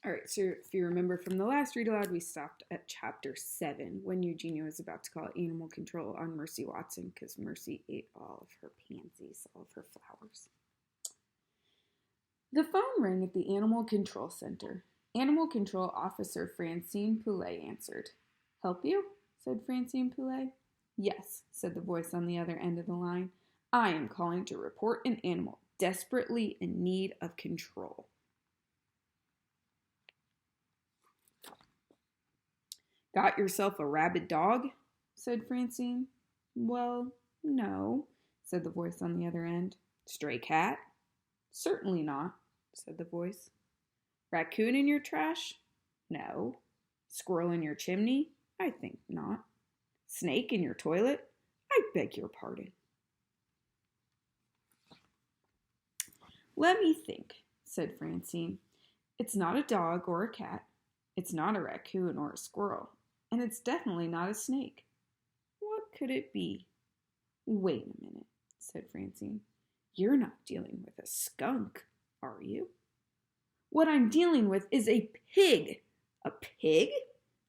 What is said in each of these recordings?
All right, so if you remember from the last read aloud, we stopped at chapter 7 when Eugenia was about to call animal control on Mercy Watson because Mercy ate all of her pansies, all of her flowers. The phone rang at the Animal Control Center. Animal Control Officer Francine Poulet answered. Help you? Said Francine Poulet. Yes, said the voice on the other end of the line. I am calling to report an animal desperately in need of control. Got yourself a rabid dog? Said Francine. Well, no, said the voice on the other end. Stray cat? Certainly not, said the voice. Raccoon in your trash? No. Squirrel in your chimney? I think not. Snake in your toilet? I beg your pardon. Let me think, said Francine. It's not a dog or a cat. It's not a raccoon or a squirrel. And it's definitely not a snake. What could it be? Wait a minute, said Francine. You're not dealing with a skunk, are you? What I'm dealing with is a pig. A pig?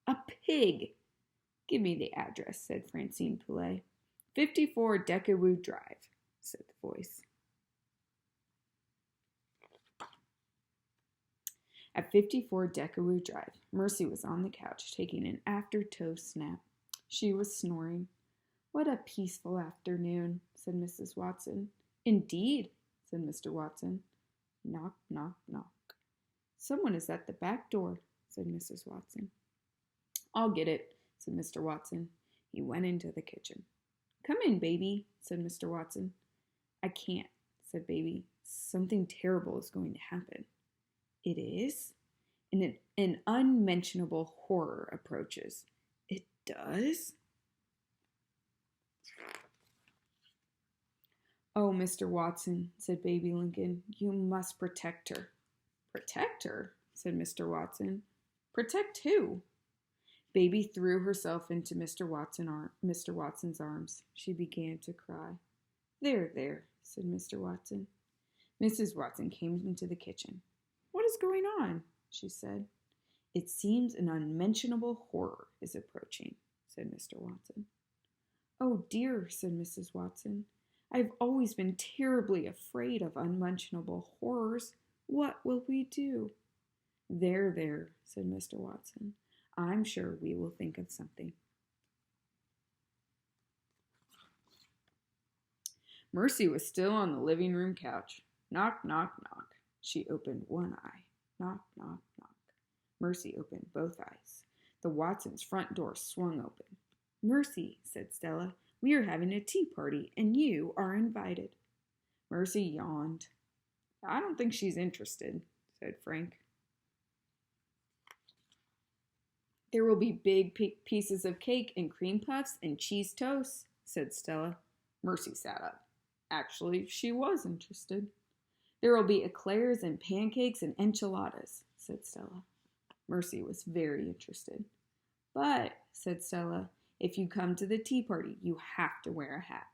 A pig. Give me the address, said Francine Poulet. 54 Decawoo Drive, said the voice. At 54 Decawoo Drive, Mercy was on the couch taking an after-toast nap. She was snoring. What a peaceful afternoon, said Mrs. Watson. Indeed, said Mr. Watson. Knock, knock, knock. Someone is at the back door, said Mrs. Watson. I'll get it, said Mr. Watson. He went into the kitchen. Come in, baby, said Mr. Watson. I can't, said baby. Something terrible is going to happen. It is? And an unmentionable horror approaches. It does? Oh, Mr. Watson, said baby Lincoln, you must protect her. Protect her? Said Mr. Watson. Protect who? Baby threw herself into Mr. Watson's arms. She began to cry. There, there, said Mr. Watson. Mrs. Watson came into the kitchen. What is going on? She said. It seems an unmentionable horror is approaching, said Mr. Watson. Oh dear, said Mrs. Watson. I've always been terribly afraid of unmentionable horrors. What will we do? There, there, said Mr. Watson. I'm sure we will think of something. Mercy was still on the living room couch. Knock, knock, knock. She opened one eye. Knock, knock, knock. Mercy opened both eyes. The Watsons' front door swung open. Mercy, said Stella, we are having a tea party, and you are invited. Mercy yawned. I don't think she's interested, said Frank. There will be big pieces of cake and cream puffs and cheese toast, said Stella. Mercy sat up. Actually, she was interested. There will be eclairs and pancakes and enchiladas, said Stella. Mercy was very interested. But, said Stella, if you come to the tea party, you have to wear a hat.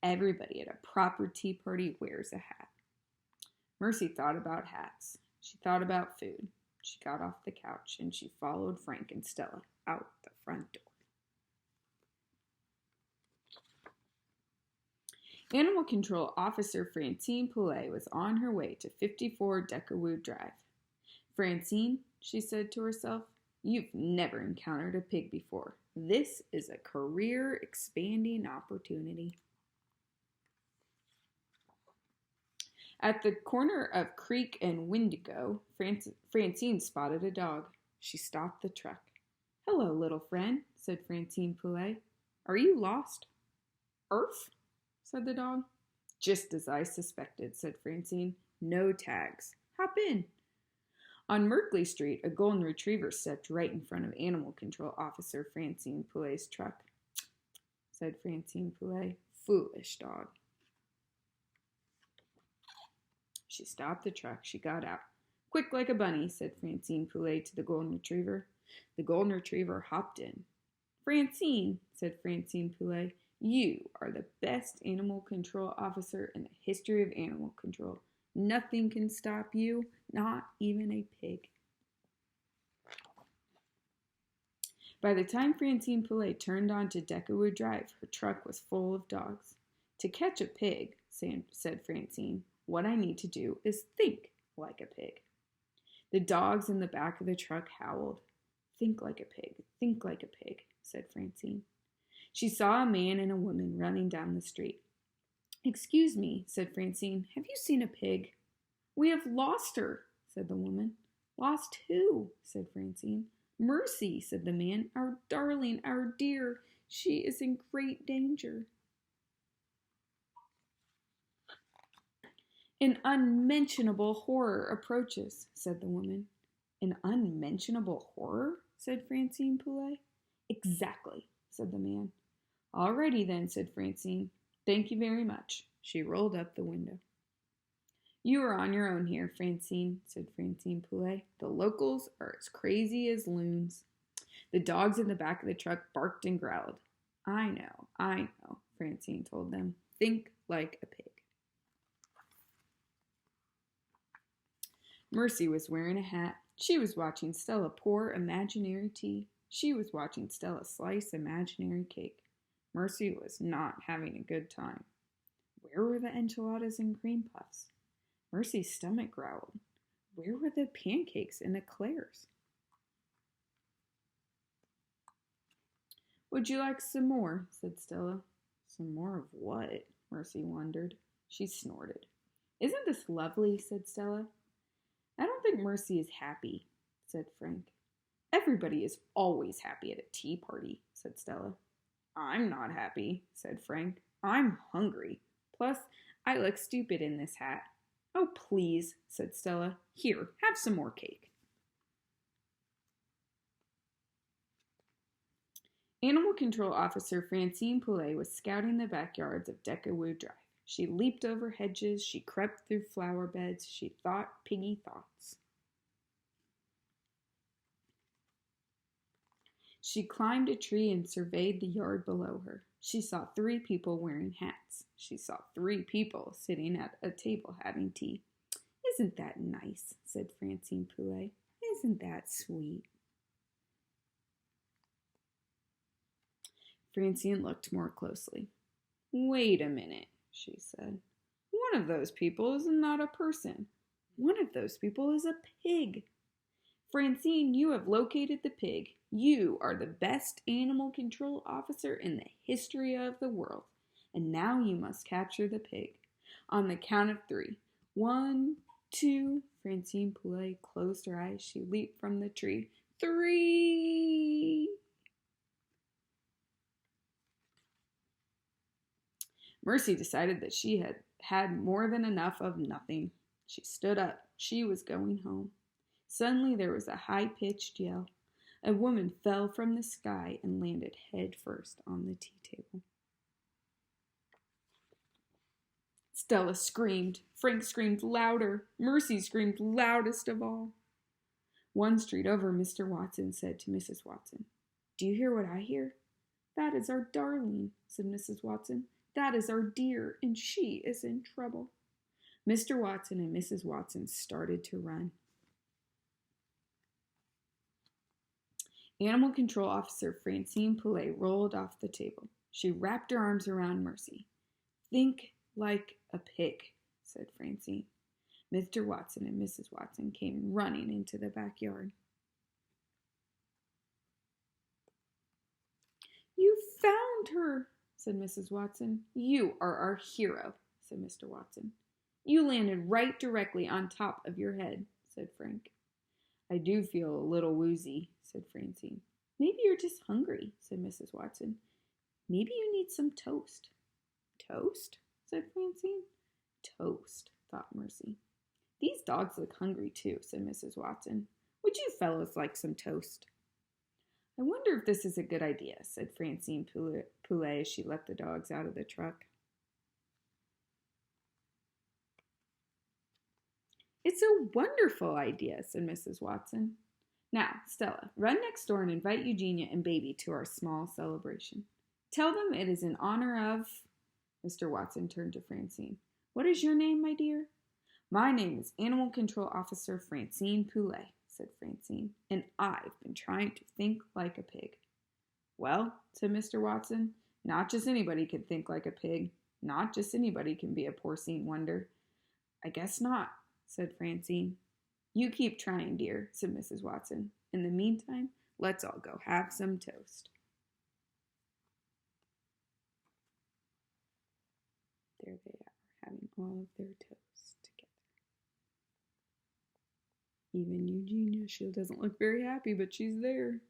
Everybody at a proper tea party wears a hat. Mercy thought about hats. She thought about food. She got off the couch and she followed Frank and Stella out the front door. Animal Control Officer Francine Poulet was on her way to 54 Decawoo Drive. Francine, she said to herself, you've never encountered a pig before. This is a career-expanding opportunity. At the corner of Creek and Windigo, Francine spotted a dog. She stopped the truck. Hello, little friend, said Francine Poulet. Are you lost? Earth? Said the dog. Just as I suspected, said Francine. No tags. Hop in. On Merkley Street, a golden retriever stepped right in front of Animal Control Officer Francine Poulet's truck. Said Francine Poulet. Foolish dog. She stopped the truck. She got out. Quick like a bunny, said Francine Poulet to the golden retriever. The golden retriever hopped in. Francine, said Francine Poulet, you are the best animal control officer in the history of animal control. Nothing can stop you, not even a pig. By the time Francine Poulet turned onto Deckerwood Drive, her truck was full of dogs. To catch a pig, said Francine, what I need to do is think like a pig. The dogs in the back of the truck howled. Think like a pig, said Francine. She saw a man and a woman running down the street. Excuse me, said Francine, have you seen a pig? We have lost her, said the woman. Lost who? Said Francine. Mercy, said the man, our darling, our dear. She is in great danger. An unmentionable horror approaches, said the woman. An unmentionable horror? Said Francine Poulet. Exactly, said the man. All righty then, said Francine. Thank you very much. She rolled up the window. You are on your own here, Francine, said Francine Poulet. The locals are as crazy as loons. The dogs in the back of the truck barked and growled. I know, Francine told them. Think like a pig. Mercy was wearing a hat. She was watching Stella pour imaginary tea. She was watching Stella slice imaginary cake. Mercy was not having a good time. Where were the enchiladas and cream puffs? Mercy's stomach growled. Where were the pancakes and eclairs? Would you like some more? Said Stella. Some more of what? Mercy wondered. She snorted. Isn't this lovely? Said Stella. I don't think Mercy is happy, said Frank. Everybody is always happy at a tea party, said Stella. I'm not happy, said Frank. I'm hungry. Plus, I look stupid in this hat. Oh, please, said Stella. Here, have some more cake. Animal Control Officer Francine Poulet was scouting the backyards of Deckerwood Drive. She leaped over hedges, she crept through flower beds, she thought piggy thoughts. She climbed a tree and surveyed the yard below her. She saw 3 people wearing hats. She saw 3 people sitting at a table having tea. Isn't that nice? Said Francine Poulet. Isn't that sweet? Francine looked more closely. Wait a minute, she said. One of those people is not a person. One of those people is a pig. Francine, you have located the pig. You are the best animal control officer in the history of the world. And now you must capture the pig. On the count of 3. 1, 2. Francine Poulet closed her eyes. She leaped from the tree. 3. Mercy decided that she had had more than enough of nothing. She stood up. She was going home. Suddenly there was a high-pitched yell. A woman fell from the sky and landed head first on the tea table. Stella screamed. Frank screamed louder. Mercy screamed loudest of all. One street over, Mr. Watson said to Mrs. Watson, Do you hear what I hear? That is our darling, said Mrs. Watson. That is our dear, and she is in trouble. Mr. Watson and Mrs. Watson started to run. Animal Control Officer Francine Poulet rolled off the table. She wrapped her arms around Mercy. Think like a pig, said Francine. Mr. Watson and Mrs. Watson came running into the backyard. You found her, said Mrs. Watson. You are our hero, said Mr. Watson. You landed right directly on top of your head, said Frank. I do feel a little woozy, said Francine. Maybe you're just hungry, said Mrs. Watson. Maybe you need some toast. Toast? Said Francine. Toast, thought Mercy. These dogs look hungry too, said Mrs. Watson. Would you fellows like some toast? I wonder if this is a good idea, said Francine Poulet as she let the dogs out of the truck. It's a wonderful idea, said Mrs. Watson. Now, Stella, run next door and invite Eugenia and Baby to our small celebration. Tell them it is in honor of... Mr. Watson turned to Francine. What is your name, my dear? My name is Animal Control Officer Francine Poulet, said Francine, and I've been trying to think like a pig. Well, said Mr. Watson, not just anybody can think like a pig. Not just anybody can be a porcine wonder. I guess not, said Francine. You keep trying, dear, said Mrs. Watson. In the meantime, let's all go have some toast. There they are, having all of their toast together. Even Eugenia, she doesn't look very happy, but she's there.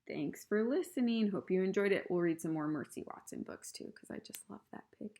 Thanks for listening. Hope you enjoyed it. We'll read some more Mercy Watson books too, because I just love that pig.